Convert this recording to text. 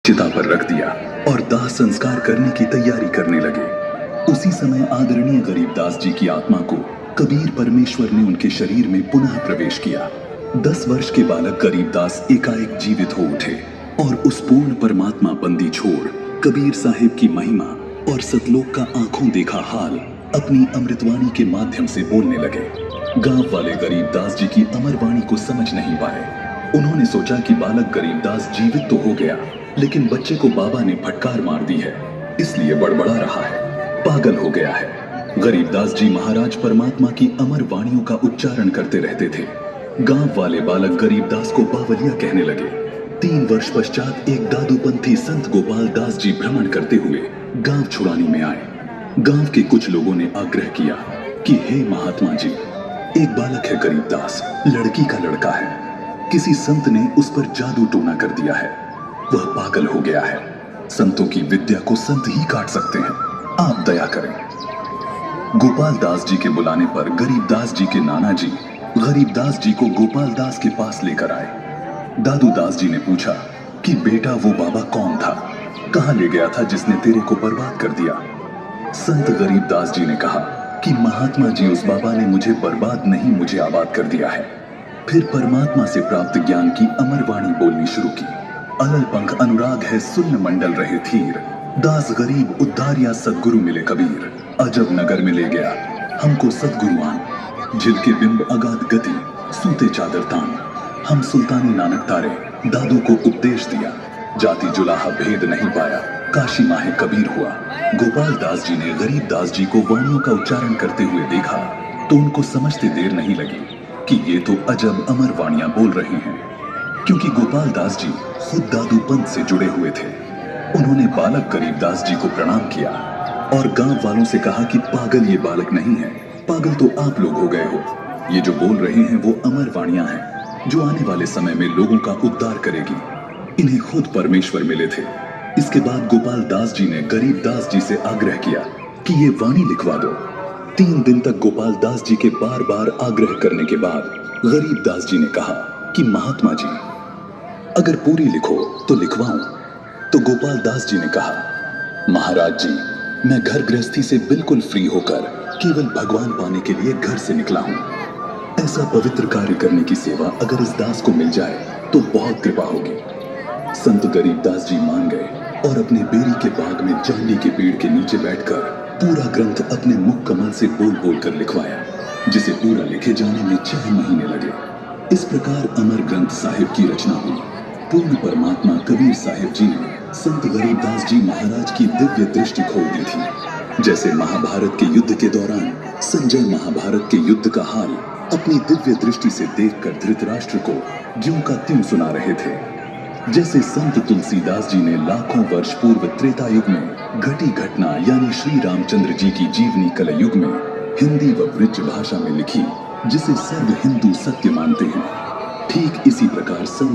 चिता पर रख दिया और दाह संस्कार करने की तैयारी करने लगे। उसी समय आदरणीय गरीबदास जी की आत्मा को कबीर परमेश्वर ने उनके शरीर में पुनः प्रवेश किया। 10 वर्ष के बालक गरीबदास एकाएक जीवित हो उठे और उस पूर्ण परमात्मा बंदी छोड़ कबीर साहिब की महिमा और सतलोक का आंखों देखा हाल अपनी अमृतवाणी के माध्यम से बोलने लगे। गांव वाले गरीबदास जी की अमर वाणी को समझ नहीं पाए। उन्होंने सोचा कि बालक गरीबदास जीवित तो हो गया, लेकिन बच्चे को बाबा ने फटकार मार दी है, इसलिए बड़बड़ा रहा है, पागल हो गया है। गरीबदास जी महाराज परमात्मा की अमर वाणियों का उच्चारण करते रहते थे। गांव वाले बालक गरीबदास को बावलिया कहने लगे। 3 वर्ष पश्चात एक दादूपंथी संत गोपाल दास जी भ्रमण करते हुए गांव छुड़ानी में आए। गांव के कुछ लोगों ने आग्रह किया कि हे महात्मा जी, एक बालक है गरीबदास, लड़की का लड़का है, किसी संत ने उस पर जादू टोना कर दिया है, वह पागल हो गया है। संतों की विद्या को संत ही काट सकते हैं, आप दया करें। गोपाल दास जी के बुलाने पर गरीबदास जी के नाना जी गरीबदास जी को गोपाल दास के पास लेकर आए। दादू दास जी ने पूछा कि बेटा, वो बाबा कौन था, कहां ले गया था जिसने तेरे को बर्बाद कर दिया। संत गरीबदास जी ने कहा कि महात्मा जी, उस बाबा ने मुझे बर्बाद नहीं, मुझे आबाद कर दिया है। फिर परमात्मा से प्राप्त ज्ञान की अमर वाणी बोलनी शुरू की। अलल पंख अनुराग है सुन्न मंडल रहे थीर, दास गरीब उद्धार या सदगुरु मिले कबीर। अजब नगर में ले गया हमको सदगुरुआन, झिलके बिंब अगाध गति सूते चादर तान। हम सुल्तानी नानक तारे दादू को उपदेश दिया, जाति जुलाहा भेद नहीं पाया, काशी माहे कबीर हुआ। गोपाल दास जी ने गरीबदास जी को वाणियों का उच्चारण करते हुए देखा तो उनको समझते देर नहीं लगी कि ये तो अजब अमर वाणियां बोल रहे हैं, क्योंकि गोपाल दास जी खुद दादू पंथ से जुड़े हुए थे। उन्होंने बालक गरीबदास जी को प्रणाम किया और गांव वालों से कहा कि पागल ये बालक नहीं है, पागल तो आप लोग हो गए हो। ये जो बोल रहे हैं वो अमर वाणियां हैं जो आने वाले समय में लोगों का उद्धार करेगी। इन्हें खुद परमेश्वर मिले थे। इसके बाद गोपाल दास जी ने गरीबदास जी से आग्रह किया कि ये वाणी लिखवा दो। 3 दिन तक गोपाल दास जी के बार बार आग्रह करने के बाद गरीबदास जी ने कहा कि महात्मा जी, अगर पूरी लिखो तो लिखवाऊं। तो गोपाल दास जी ने कहा, महाराज जी, मैं घर गृहस्थी से बिल्कुल फ्री होकर केवल भगवान पाने के लिए घर से निकला हूं। ऐसा पवित्र कार्य करने की सेवा अगर इस दास को मिल जाए तो बहुत कृपा होगी। संत गरीबदास जी मान गए और अपने बेरी के बाग में जांडी के पेड़ के नीचे बैठकर पूरा ग्रंथ अपने मुख कमल से बोल बोल कर लिखवाया, जिसे पूरा लिखे जाने में 6 महीने लगे। इस प्रकार अमर ग्रंथ साहिब की रचना हुई। पूर्ण परमात्मा कबीर साहिब जी ने संत गरीबदास जी महाराज की दिव्य दृष्टि खोल दी थी। जैसे महाभारत के युद्ध के दौरान संजय महाभारत के युद्ध का हाल अपनी दिव्य दृष्टि से देखकर धृतराष्ट्र को ज्यों का त्यों सुना रहे थे। जैसे संत तुलसीदास जी ने लाखों वर्ष पूर्व त्रेता युग में घटी घटना यानी श्री रामचंद्र जी की जीवनी कलयुग में हिंदी व ब्रज भाषा में लिखी, जिसे सर्व हिंदू सत्य मानते हैं, ठीक इसी प्रकार संत